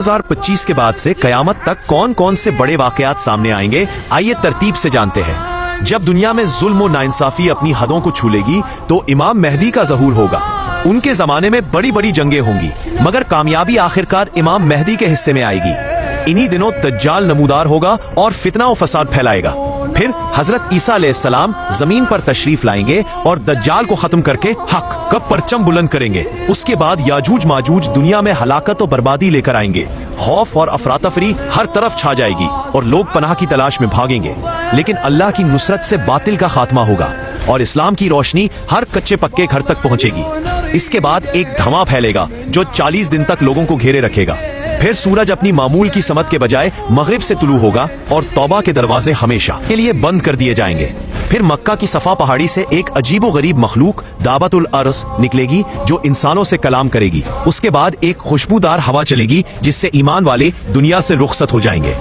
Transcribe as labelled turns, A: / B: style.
A: 2025 के बाद से कयामत तक कौन कौन से बड़े वाकयात सामने आएंगे, आइए तरतीब से जानते हैं। जब दुनिया में जुल्म और नाइंसाफी अपनी हदों को छू लेगी तो इमाम मेहदी का ज़हूर होगा। उनके जमाने में बड़ी बड़ी जंगें होंगी, मगर कामयाबी आखिरकार इमाम मेहदी के हिस्से में आएगी। इन्हीं दिनों दज्जाल नमूदार होगा और फितना और फसाद फैलाएगा। फिर हजरत ईसा अलैहिस्सलाम जमीन पर तशरीफ लाएंगे और दज्जाल को खत्म करके हक का परचम बुलंद करेंगे। उसके बाद याजूज माजूज दुनिया में हलाकत और बर्बादी लेकर आएंगे। खौफ और अफरातफरी हर तरफ छा जाएगी और लोग पनाह की तलाश में भागेंगे। लेकिन अल्लाह की नुसरत से बातिल का खात्मा होगा और इस्लाम की रोशनी हर कच्चे पक्के घर तक पहुंचेगी। इसके बाद एक धमा फैलेगा जो 40 दिन तक लोगों को घेरे रखेगा। फिर सूरज अपनी मामूल की समत के बजाय मगरिब से तुलू होगा और तौबा के दरवाजे हमेशा के लिए बंद कर दिए जाएंगे। फिर मक्का की सफा पहाड़ी से एक अजीबो गरीब मखलूक दाबतुल अर्स निकलेगी जो इंसानों से कलाम करेगी। उसके बाद एक खुशबूदार हवा चलेगी जिससे ईमान वाले दुनिया से रुखसत हो जाएंगे।